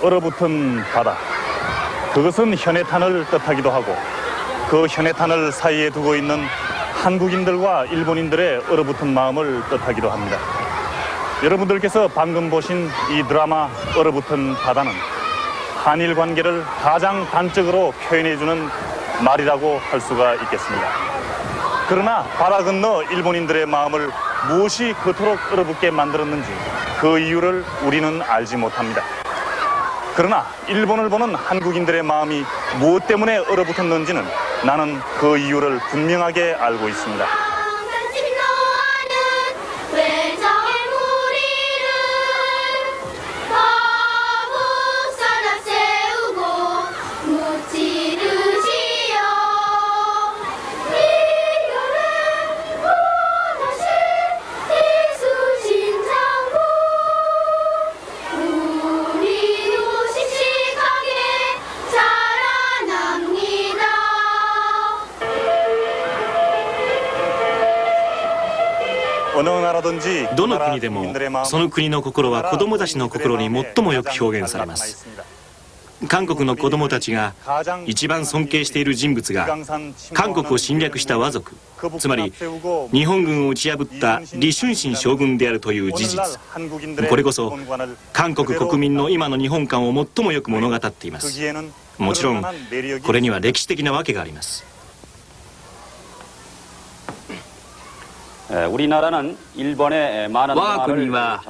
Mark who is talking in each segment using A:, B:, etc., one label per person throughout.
A: 얼어붙은 바다. 그것은 현해탄을 뜻하기도 하고 그 현해탄을 사이에 두고 있는 한국인들과 일본인들의 얼어붙은 마음을 뜻하기도 합니다. 여러분들께서 방금 보신 이 드라마 얼어붙은 바다는 한일 관계를 가장 단적으로 표현해주는 말이라고 할 수가 있겠습니다. 그러나 바다 건너 일본인들의 마음을 무엇이 그토록 얼어붙게 만들었는지 그 이유를 우리는 알지 못합니다. 그러나 일본을 보는 한국인들의 마음이 무엇 때문에 얼어붙었는지는 나는 그 이유를 분명하게 알고 있습니다.
B: どの国でもその国の心は子供たちの心に最もよく表現されます。韓国の子供たちが一番尊敬している人物が韓国を侵略した倭族、つまり日本軍を打ち破った李承信将軍であるという事実、これこそ韓国国民の今の日本観を最もよく物語っています。もちろんこれには歴史的なわけがあります。
C: 我が国は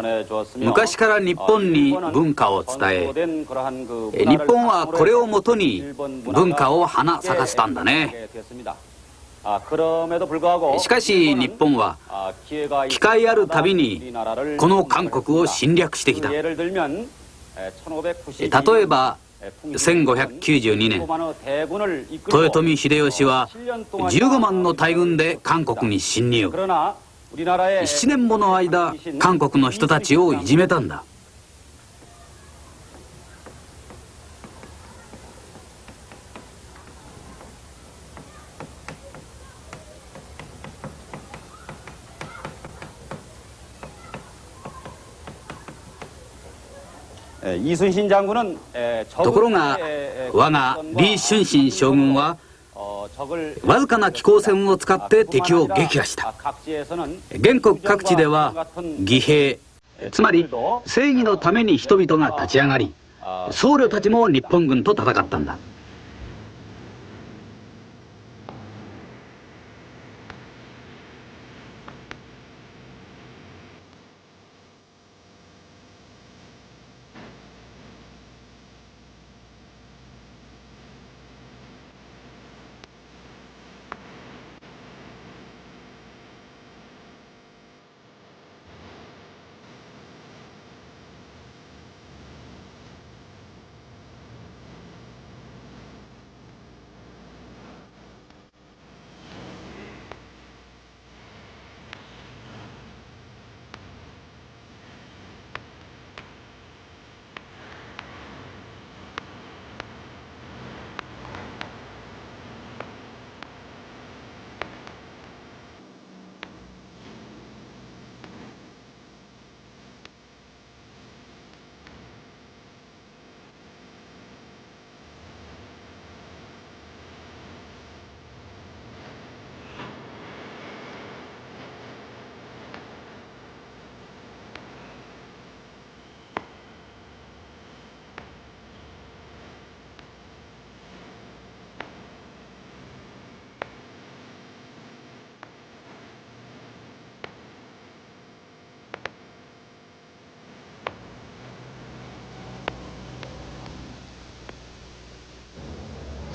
C: 昔から日本に文化を伝え、日本はこれをもとに文化を花咲かせたんだね。しかし日本は機会あるたびにこの韓国を侵略してきた。例えば1592年、豊臣秀吉は15万の大軍で韓国に侵入。7年もの間韓国の人たちをいじめたんだ。ところが我が李承信将軍はわずかな機構戦を使って敵を撃破した。原国各地では義兵、つまり正義のために人々が立ち上がり、僧侶たちも日本軍と戦ったんだ。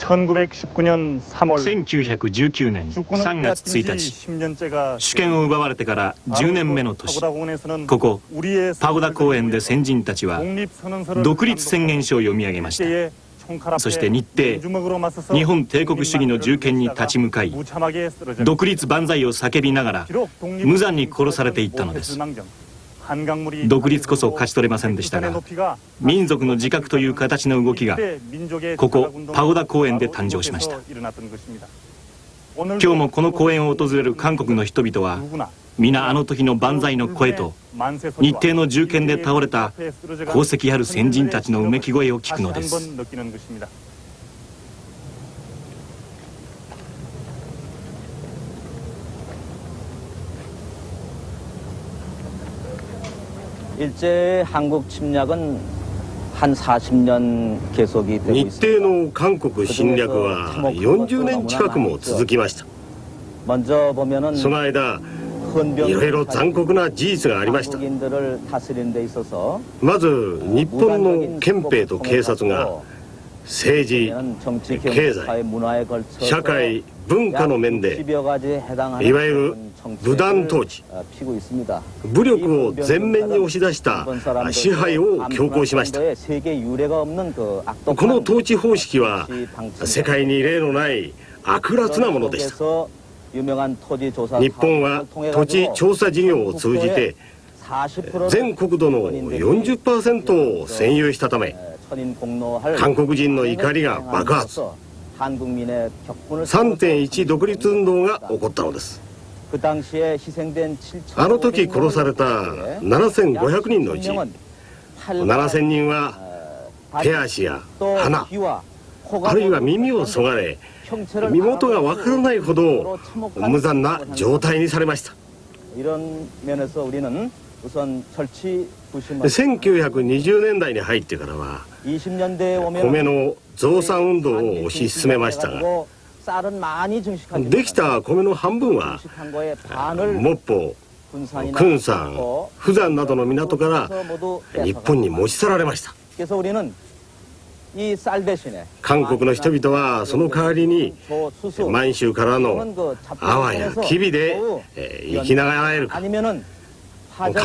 A: 1919年3월
B: 1919年3月1日、主権を奪われてから10年目の年、ここパゴダ公園で先人たちは独立宣言書を読み上げました。そして日程、日本帝国主義の従権に立ち向かい、独立万歳を叫びながら無残に殺されていったのです。独立こそ勝ち取れませんでしたが、民族の自覚という形の動きがここパゴダ公園で誕生しました。今日もこの公園を訪れる韓国の人々は皆あの時の万歳の声と日程の銃剣で倒れた功績ある先人たちのうめき声を聞くのです。
D: 일제 한국 침략은 한 40년 계속이 되고
E: 日
D: 있습니다.
E: 程の韓国侵略は40年近くも続きました。
D: 먼저 보면은
E: その間、
D: 헌병
E: いろいろ残酷な事実がありました。
D: 한국인들을 다스리는 데 있어서
E: まず、日本の憲兵と警察が政治、
D: 정치,
E: 経
D: 경제,
E: 済
D: 사회, 문화에 걸쳐서
E: 社会、文化の面で
D: 60여 가지에 해당하는
E: いわゆる武断統治、
D: 피고 있습니다.
E: 武力を前面に押し出した支配を強行しました。
D: 세계 유례가 없는 그
E: この統治方式は世界に例のない悪辣なものでした。 日本は土地調査事業を通じて全国土の 40% を占有したため、韓国人の怒りが爆発、 3.1 独立運動が起こったのです。 あの時殺された7500人のうち7000人は手足や鼻、あるいは耳をそがれ、身元がわからないほど無残な状態にされました。 1920年代に入ってからは米の増産運動を推し進めましたが、できた米の半分はモッポ、クンサン、フザンなどの港から日本に持ち去られました。 韓国の人々はその代わりに満州からの泡やキビで生きながらえるか、家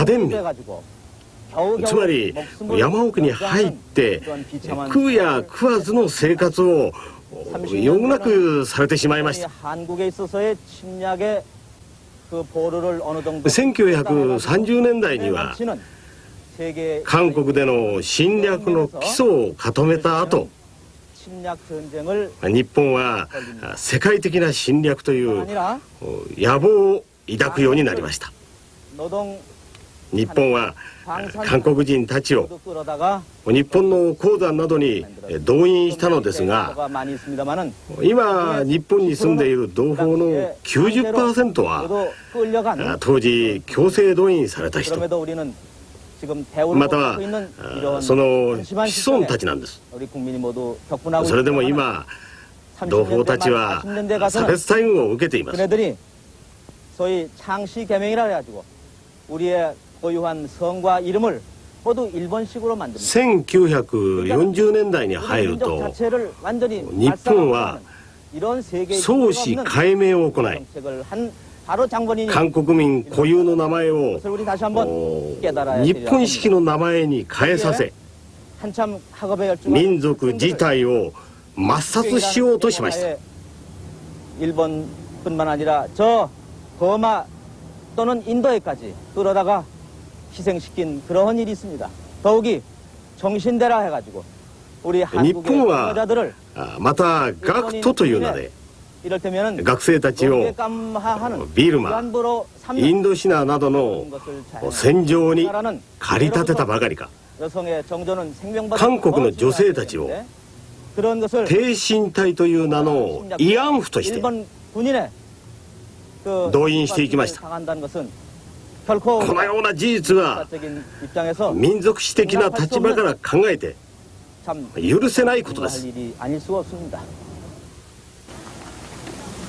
E: 電民、つまり山奥に入って食うや食わずの生活を余儀なくされてしまいました。 1930年代には韓国での侵略の基礎を固めた後、日本は世界的な侵略という野望を抱くようになりました。日本は韓国人たちを日本の鉱山などに動員したのですが、今日本に住んでいる同胞の 90% は当時強制動員された人、またはその子孫たちなんです。それでも今同胞たちは差別待遇を受けています。 1940年代に入ると日本は創始改名を行い、韓国民固有の名前を日本式の名前に変えさせ、民族自体を抹殺しようとしました。
D: 일본뿐만 아니라 저 버마 또는 인도에까지 끌어다가 희생시킨 그러한 일이 있습니다. 더욱이 정신대라 해가지고 우리 한국의 여자들을
E: また学徒という名で学生たちをビルマ、インドシナなどの戦場に駆り立てたばかりか、韓国の女性たちを挺身隊という名の慰安婦として動員していきました。 このような事実は民族史的な立場から考えて許せないことです。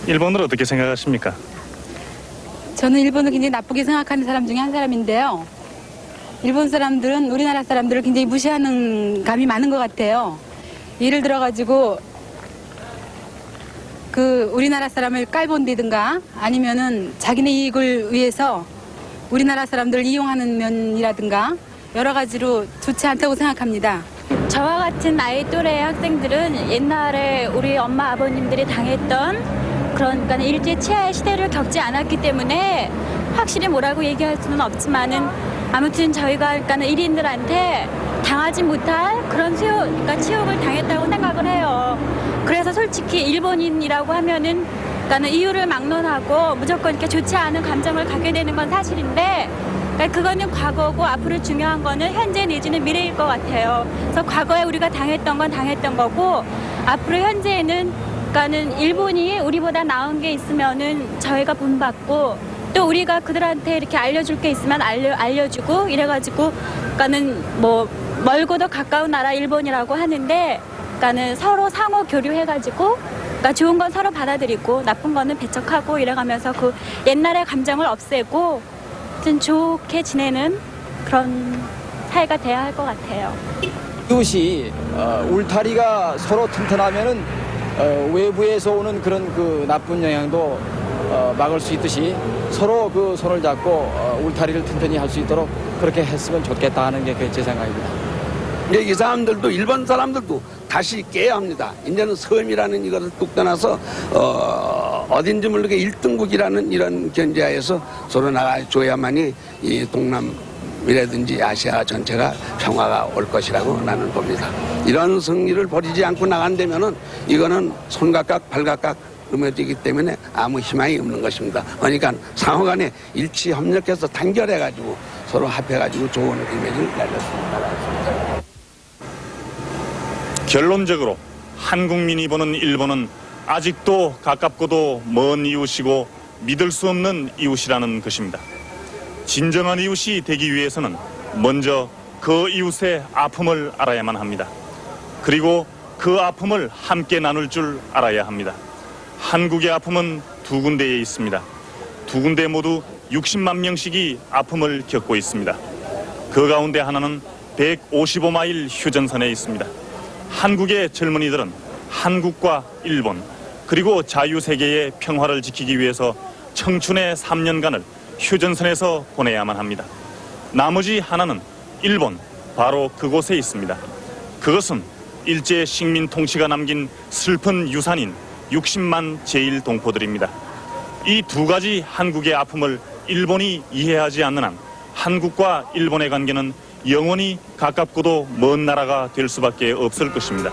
A: 일본을 어떻게 생각하십니까?
F: 저는 일본을 굉장히 나쁘게 생각하는 사람 중에 한 사람인데요. 일본 사람들은 우리나라 사람들을 굉장히 무시하는 감이 많은 것 같아요. 예를 들어가지고 그 우리나라 사람을 깔본다든가 아니면은 자기네 이익을 위해서 우리나라 사람들을 이용하는 면이라든가 여러 가지로 좋지 않다고 생각합니다.
G: 저와 같은 아이 또래 학생들은 옛날에 우리 엄마 아버님들이 당했던 그러니까 일제 치하의 시대를 겪지 않았기 때문에 확실히 뭐라고 얘기할 수는 없지만은 아무튼 저희가 그러니까 1인들한테 당하지 못할 그런 그러니까 치욕을 당했다고 생각을 해요. 그래서 솔직히 일본인이라고 하면은 그러니까는 이유를 막론하고 무조건 이렇게 좋지 않은 감정을 갖게 되는 건 사실인데, 그러니까 그거는 과거고 앞으로 중요한 거는 현재 내지는 미래일 것 같아요. 그래서 과거에 우리가 당했던 건 당했던 거고, 앞으로 현재에는 그러니까는 일본이 우리보다 나은 게 있으면은 저희가 본받고, 또 우리가 그들한테 이렇게 알려줄 게 있으면 알려주고 이래가지고, 그러니까는 뭐 멀고도 가까운 나라 일본이라고 하는데, 그러니까는 서로 상호 교류해가지고, 그러니까 좋은 건 서로 받아들이고 나쁜 거는 배척하고 이래가면서 그 옛날의 감정을 없애고 좀 좋게 지내는 그런 사회가 돼야 할 것 같아요.
H: 이웃이 울타리가 서로 튼튼하면은 외부에서 오는 그런 그 나쁜 영향도 막을 수 있듯이 서로 그 손을 잡고 울타리를 튼튼히 할 수 있도록 그렇게 했으면 좋겠다 하는 게 제 생각입니다.
I: 이제 이 사람들도 일본 사람들도 다시 깨야 합니다. 이제는 섬이라는 이것을 뚝 떠나서 어딘지 모르게 1등국이라는 이런 견제하에서 서로 나가줘야만이 이 동남이라든지 아시아 전체가 평화가 올 것이라고 나는 봅니다. 이런 승리를 버리지 않고 나간다면은 이거는 손각각 발각각 넘어지기 때문에 아무 희망이 없는 것입니다. 그러니까 상호간에 일치 협력해서 단결해가지고 서로 합해가지고 좋은 이미지를 날렸습니다.
A: 결론적으로 한국민이 보는 일본은 아직도 가깝고도 먼 이웃이고 믿을 수 없는 이웃이라는 것입니다. 진정한 이웃이 되기 위해서는 먼저 그 이웃의 아픔을 알아야만 합니다. 그리고 그 아픔을 함께 나눌 줄 알아야 합니다. 한국의 아픔은 두 군데에 있습니다. 두 군데 모두 60만 명씩이 아픔을 겪고 있습니다. 그 가운데 하나는 155마일 휴전선에 있습니다. 한국의 젊은이들은 한국과 일본 그리고 자유세계의 평화를 지키기 위해서 청춘의 3년간을 휴전선에서 보내야만 합니다. 나머지 하나는 일본, 바로 그곳에 있습니다. 그것은 일제 식민 통치가 남긴 슬픈 유산인 60만 제1동포들입니다. 이 두 가지 한국의 아픔을 일본이 이해하지 않는 한 한국과 일본의 관계는 영원히 가깝고도 먼 나라가 될 수밖에 없을 것입니다.